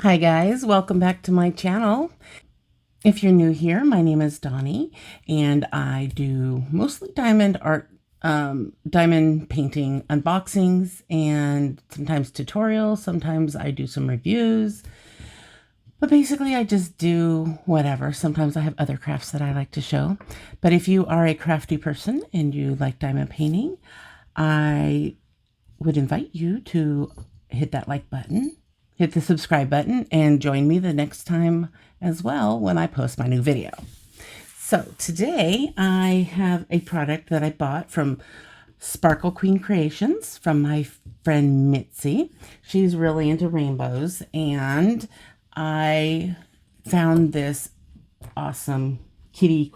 Hi guys, welcome back to my channel. If you're new here, my name is Donnie and I do mostly diamond art, diamond painting unboxings and sometimes tutorials. Sometimes I do some reviews, but basically I just do whatever. Sometimes I have other crafts that I like to show. But if you are a crafty person and you like diamond painting, I would invite you to hit that like button, hit the subscribe button, and join me the next time as well when I post my new video. So today I have a product that I bought from Sparkle Queen Creations from my friend Mitzi. She's really into rainbows, and I found this awesome kitty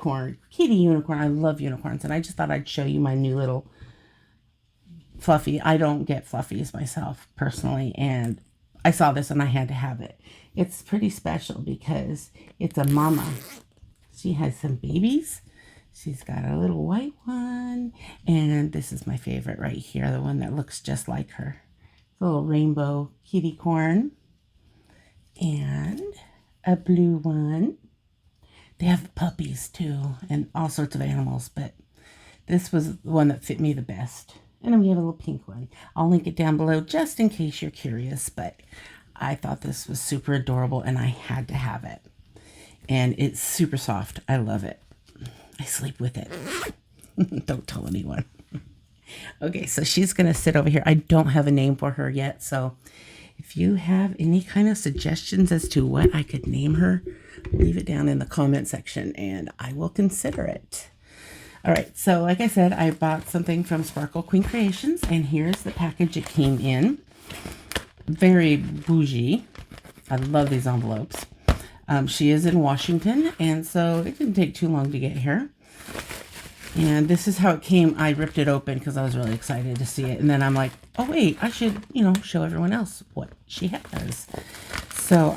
unicorn. I love unicorns, and I just thought I'd show you my new little fluffy. I don't get fluffies myself personally, and I saw this and I had to have it. It's pretty special because it's a mama. She has some babies. She's got a little white one, and this is my favorite right here, the one that looks just like her. It's a little rainbow kitty corn, and a blue one. They have puppies too and all sorts of animals, but this was the one that fit me the best. And then we have a little pink one. I'll link it down below just in case you're curious, but I thought this was super adorable and I had to have it. And it's super soft. I love it. I sleep with it. Don't tell anyone. Okay, so she's going to sit over here. I don't have a name for her yet, so if you have any kind of suggestions as to what I could name her, leave it down in the comment section and I will consider it. All right, so like I said, I bought something from Sparkle Queen Creations, and here's the package it came in. Very bougie. I love these envelopes. She is in Washington, and so it didn't take too long to get here. And this is how it came. I ripped it open because I was really excited to see it. And then I'm like, oh, wait, I should, show everyone else what she has. So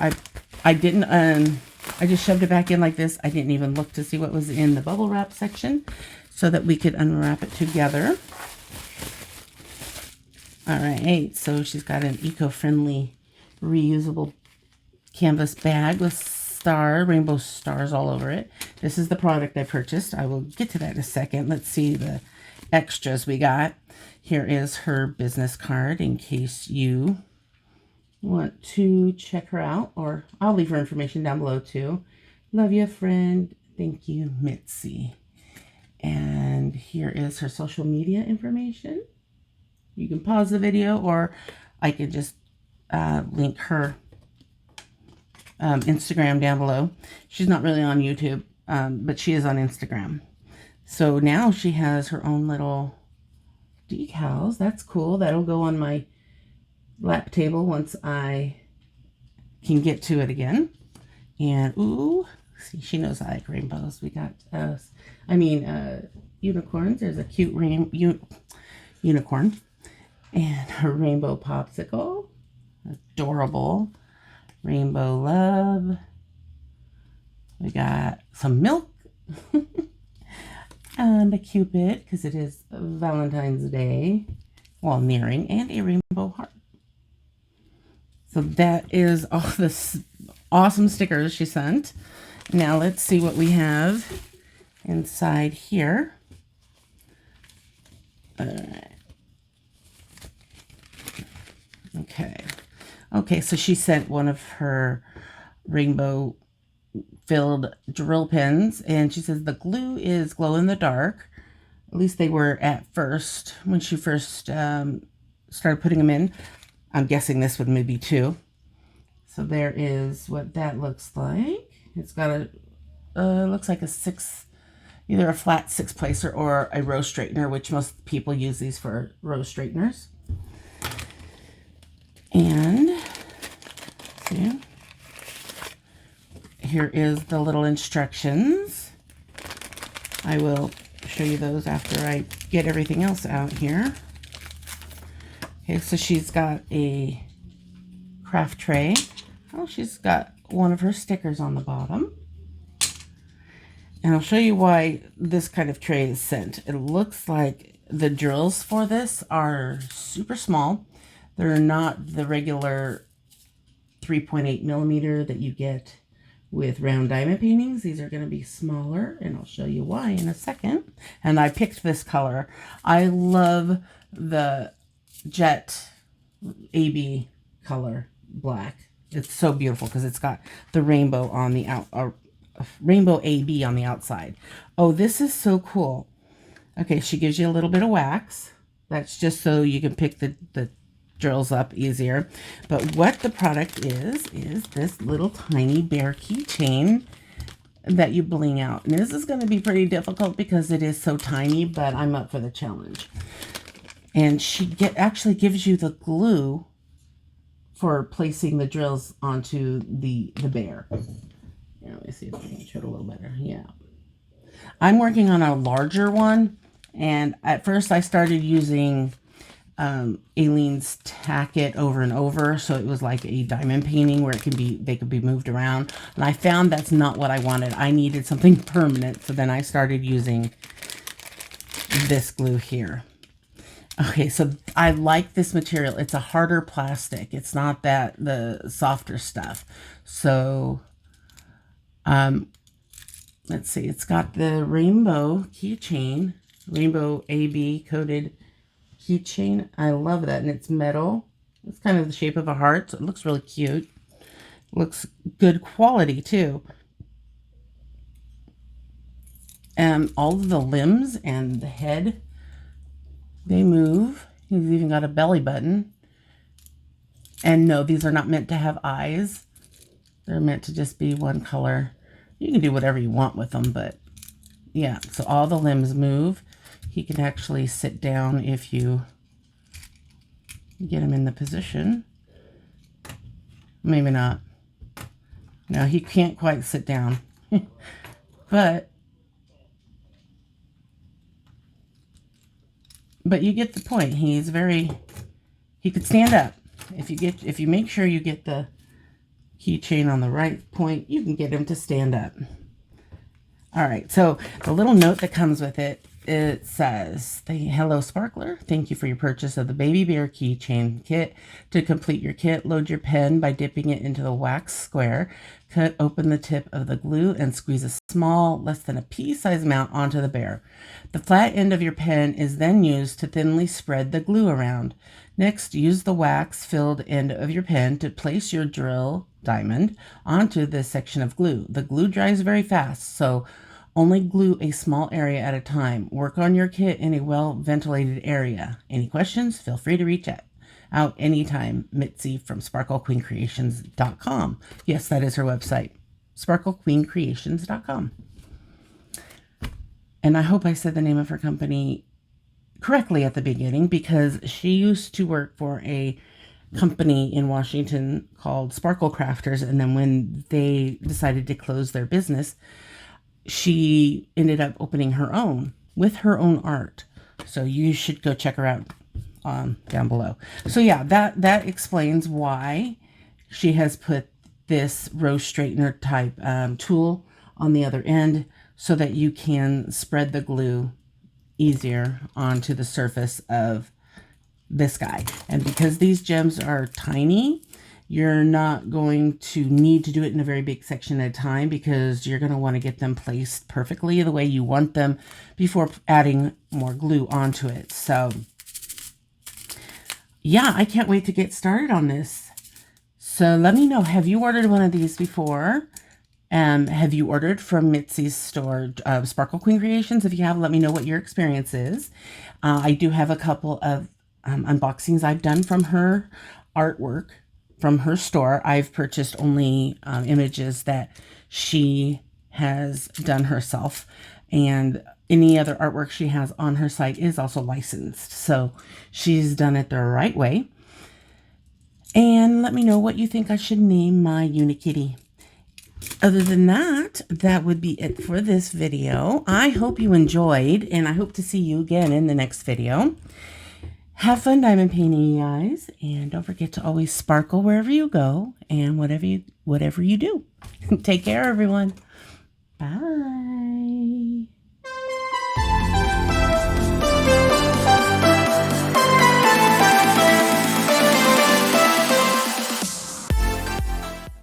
I didn't, I just shoved it back in like this. I didn't even look to see what was in the bubble wrap section so that we could unwrap it together. All right, so she's got an eco-friendly reusable canvas bag with rainbow stars all over it. This is the product I purchased. I will get to that in a second. Let's see the extras we got. Here is her business card in case you want to check her out, or I'll leave her information down below too. Love you, friend. Thank you, Mitzi. And here is her social media information. You can pause the video, or I could just link her Instagram down below. She's not really on YouTube, but she is on Instagram. So now she has her own little decals. That's cool. That'll go on my lap table once I can get to it again. And ooh, see, she knows I like rainbows. We got unicorns. There's a cute unicorn and her rainbow popsicle. Adorable. Rainbow love. We got some milk. And a cupid because it is Valentine's Day, well, nearing, and a rainbow heart. So that is all the awesome stickers she sent. Now let's see what we have inside here. All right. Okay, so she sent one of her rainbow filled drill pins, and she says the glue is glow in the dark. At least they were at first when she first started putting them in. I'm guessing this would maybe too. So there is what that looks like. It's got a looks like either a flat 6-placer or a row straightener, which most people use these for row straighteners. And see, here is the little instructions. I will show you those after I get everything else out here. Okay, so she's got a craft tray. Oh, she's got one of her stickers on the bottom. And I'll show you why this kind of tray is sent. It looks like the drills for this are super small. They're not the regular 3.8 millimeter that you get with round diamond paintings. These are going to be smaller, and I'll show you why in a second. And I picked this color. I love the Jet AB color black. It's so beautiful because it's got the rainbow on the rainbow AB on the outside. Oh, this is so cool. Okay, she gives you a little bit of wax. That's just so you can pick the drills up easier. But what the product is this little tiny bear keychain that you bling out. And this is going to be pretty difficult because it is so tiny, but I'm up for the challenge. And she actually gives you the glue for placing the drills onto the bear. Yeah, let me see if I can show it a little better. Yeah. I'm working on a larger one, and at first I started using Aileen's Tack It over and over, so it was like a diamond painting where they could be moved around. And I found that's not what I wanted. I needed something permanent, so then I started using this glue here. Okay, so I like this material. It's a harder plastic. It's not the softer stuff. So, let's see. It's got the rainbow keychain, rainbow AB coated keychain. I love that, and it's metal. It's kind of the shape of a heart, so it looks really cute. Looks good quality too. And all of the limbs and the head, they move. He's even got a belly button. And no, these are not meant to have eyes. They're meant to just be one color. You can do whatever you want with them, but yeah. So all the limbs move. He can actually sit down if you get him in the position. Maybe not. No, he can't quite sit down. But you get the point. He could stand up. If you make sure you get the keychain on the right point, you can get him to stand up. All right, so the little note that comes with it, it says, "Hello Sparkler, thank you for your purchase of the Baby Bear Keychain Kit. To complete your kit, load your pen by dipping it into the wax square. Cut open the tip of the glue and squeeze a small, less than a pea-sized amount onto the bear. The flat end of your pen is then used to thinly spread the glue around. Next, use the wax-filled end of your pen to place your drill diamond onto this section of glue. The glue dries very fast, so only glue a small area at a time. Work on your kit in a well-ventilated area. Any questions? Feel free to reach out anytime." Mitzi from SparkleQueenCreations.com. Yes, that is her website, SparkleQueenCreations.com. And I hope I said the name of her company correctly at the beginning, because she used to work for a company in Washington called Sparkle Crafters, and then when they decided to close their business, she ended up opening her own with her own art. So you should go check her out down below. So yeah, that explains why she has put this row straightener type tool on the other end, so that you can spread the glue easier onto the surface of this guy. And because these gems are tiny, you're not going to need to do it in a very big section at a time, because you're going to want to get them placed perfectly the way you want them before adding more glue onto it. So yeah, I can't wait to get started on this. So let me know, have you ordered one of these before? Have you ordered from Mitzi's store, Sparkle Queen Creations? If you have, let me know what your experience is. I do have a couple of unboxings I've done from her artwork, from her store. I've purchased only images that she has done herself, and any other artwork she has on her site is also licensed. So she's done it the right way. And let me know what you think I should name my Unikitty. Other than that, that would be it for this video. I hope you enjoyed, and I hope to see you again in the next video. Have fun diamond painting, you guys, and don't forget to always sparkle wherever you go and whatever you do. Take care, everyone. Bye.